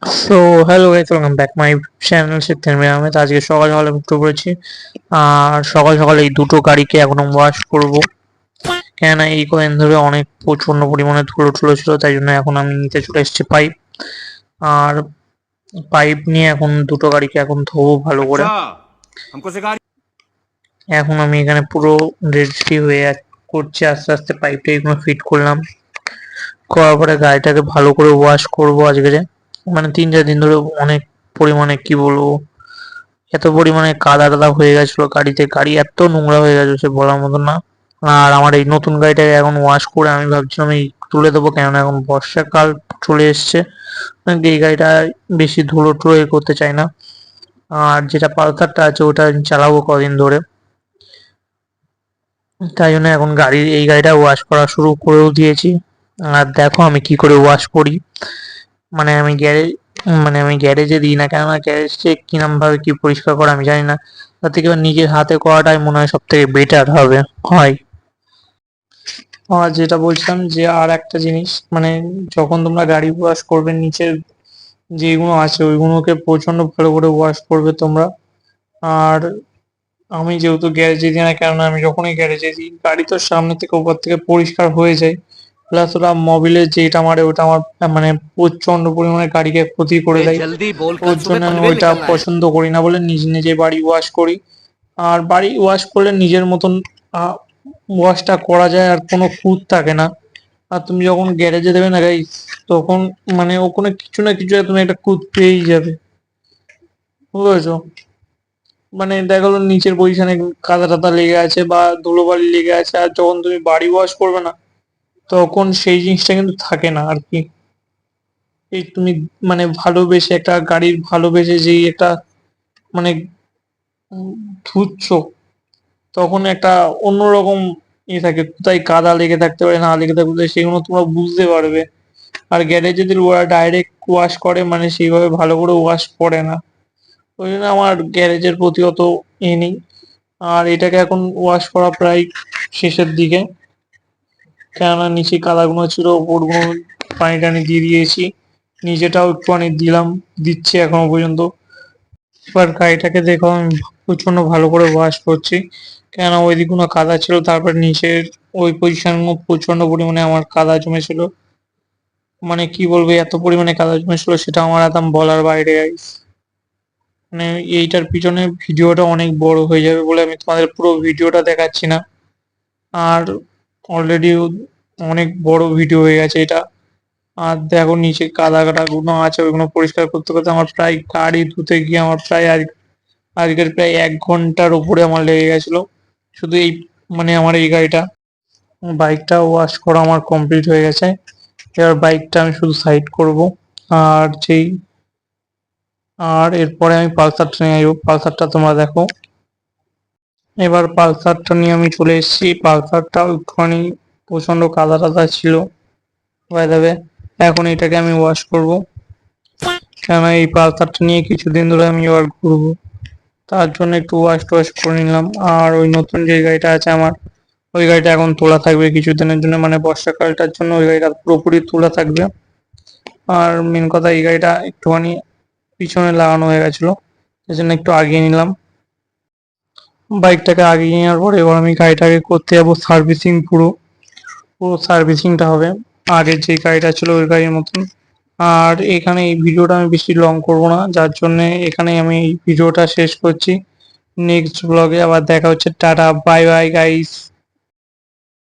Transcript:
So hello guys, welcome back my channel শিখতেন আমি আজকে সকাল সকালে উঠে পড়েছি। আর সকাল সকাল এই দুটো গাড়িকে এখন ওয়াশ করব, কেননা এই কদিন ধরে অনেক প্রচণ্ড পরিমাণে ধুলো টুলো ছিল, তাই জন্য এখন আমি নিতে চলে এসেছি পাইপ। আর পাইপ নিয়ে এখন দুটো গাড়িকে এখন ধোবো ভালো করে। अच्छा हमको सिखा এখন আমি এখানে পুরো রেডি হয়ে করছি, আস্তে আস্তে পাইপটা এগুলো ফিট করলাম। করার পরে গাড়িটাকে ভালো করে ওয়াশ করব আজকে, মানে 3-4 দিন ধরে অনেক পরিমাণে কি বলবো, এত পরিমাণে কাদা টাদা হয়ে গেছিলো গাড়িতে, গাড়ি এত নোংরা হয়ে গেছে সে বলার মতো না। আর আমার এই নতুন গাড়িটাকে এখন ওয়াশ করে আমি ভাবছিলাম এই তুলে দেবো, কেননা এখন বর্ষাকাল চলে এসছে, এই গাড়িটা বেশি ধুলো টুলো করতে চাই না। আর যেটা পালসারটা আছে ওটা আমি চালাবো কদিন ধরে, তাই জন্য এখন এই গাড়িটা ওয়াশ করা শুরু করেও দিয়েছি। আর দেখো আমি কি করে ওয়াশ করি, মানে আমি গ্যারেজ মানে আমি গ্যারেজে দিই না, কেননা গ্যারেজে কিরম ভাবে কি পরিষ্কার করে আমি জানি না। তার থেকে এবার নিজের হাতে করাটাই মনে হয় সব থেকে বেটার হবে হয়। আর যেটা বলছিলাম যে আর একটা জিনিস, মানে যখন তোমরা গাড়ি ওয়াশ করবে নিচের যেগুলো আছে ওইগুলোকে প্রচন্ড ভালো করে ওয়াশ করবে তোমরা। আর আমি যেহেতু গ্যারেজে দিই না, কেননা আমি যখনই গ্যারেজে দিই গাড়ি তো সামনে থেকে উপর থেকে পরিষ্কার হয়ে যায়, প্লাস ওরা মোবিলের যেটা মারে ওটা আমার মানে প্রচন্ড পরিমাণে গাড়িকে ক্ষতি করে बे দেয়। जल्दी बोल कल ওর सुबह জন্য আমি पनवेल ওইটা निकलना है। পছন্দ করি না বলে নিজে নিজে বাড়ি ওয়াশ করি। আর বাড়ি ওয়াশ করলে নিজের মতন ওয়াশটা করা যায় আর কোনো খুঁত থাকে না। আর তুমি যখন গ্যারেজে দেবে না গাইস, তখন মানে ওখানে কিছু না কিছু তুমি একটা খুঁত পেয়েই যাবে, বুঝেছো? মানে দেখা গেলো নিচের পজিশনে কাদা টাদা লেগে আছে বা ধুলোবালি লেগে আছে, আর যখন তুমি বাড়ি ওয়াশ করবে না তখন সেই জিনিসটা কিন্তু থাকে না আর কি। এই তুমি মানে ভালোবেসে একটা গাড়ির ভালোবেসে যেই একটা মানে উম, ধুচ্ছ, তখন একটা অন্যরকম থাকে, কোথায় কাদা লেগে থাকতে পারে না লেগে থাকতে পারে সেগুলো তোমরা বুঝতে পারবে। আর গ্যারেজে যদি ওরা ডাইরেক্ট ওয়াশ করে মানে সেইভাবে ভালো করে ওয়াশ করে না, ওই জন্য আমার গ্যারেজের প্রতি অত নেই। আর এটাকে এখন ওয়াশ করা প্রায় শেষের দিকে, কেননা নিচে কাদাগুলো ছিল ওপরগুলো পানি টানি দিয়ে দিয়েছি, নিচেটাও একটুখানি দিচ্ছি এখনো পর্যন্ত। এবার গাড়িটাকে দেখো আমি প্রচন্ড ভালো করে ওয়াশ করছি, কেননা ওই দিকগুলো কাদা ছিল, তারপর নিচের ওই পজিশনগুলো প্রচন্ড পরিমাণে আমার কাদা জমেছিল। মানে কি বলবো, এত পরিমাণে কাদা জমেছিল সেটা আমার একদম বলার বাইরে গাইস। মানে এইটার পিছনে ভিডিওটা অনেক বড় হয়ে যাবে বলে আমি তোমাদের পুরো ভিডিওটা দেখাচ্ছি না। আর অলরেডি অনেক বড় ভিডিও হয়ে গেছে এটা। আর দেখো নিচে কাদা কাটা গুলো আছে, ওইগুলো পরিষ্কার করতে করতে আমার প্রায় গাড়ি ধুতে গিয়ে আমার প্রায় আজকের প্রায় 1 ঘন্টার উপরে আমার লেগে গেছিল শুধু এই মানে আমার এই গাড়িটা। বাইকটা ওয়াশ করা আমার কমপ্লিট হয়ে গেছে, এবার বাইকটা আমি শুধু সাইড করব। আর যেই আর এরপরে আমি পালসারটা নিয়ে আসবো, পালসারটা তোমরা দেখো। এবার পালসারটা নিয়ে আমি চলে এসেছি, পালসারটাও একটুখানি প্রচন্ড কাদা টাদা ছিল বাই দ্য ওয়ে। এখন এটাকে আমি ওয়াশ করব, কেন এই পালসারটা নিয়ে কিছুদিন ধরে আমি এবার ঘুরবো, তার জন্য একটু ওয়াশ টোয়াশ করে নিলাম। আর ওই নতুন যে গাড়িটা আছে আমার, ওই গাড়িটা এখন তোলা থাকবে কিছুদিনের জন্য, মানে বর্ষাকালটার জন্য ওই গাড়িটা পুরোপুরি তোলা থাকবে। আর মেন কথা এই গাড়িটা একটুখানি পিছনে লাগানো হয়ে গেছিলো, সেই জন্য একটু আগিয়ে নিলাম। বাইকটাকে আগিয়ে নেওয়ার পর এবার আমি গাড়িটাকে করতে যাবো সার্ভিসিং, পুরো পুরো সার্ভিসিংটা হবে আগের যে গাড়িটা ছিল ওই গাড়ির মতন। আর এখানে এই ভিডিওটা আমি বেশি লং করব না, যার জন্য এখানে আমি এই ভিডিওটা শেষ করছি। নেক্সট ব্লগে আবার দেখা হচ্ছে, টাটা বাই বাই গাইস।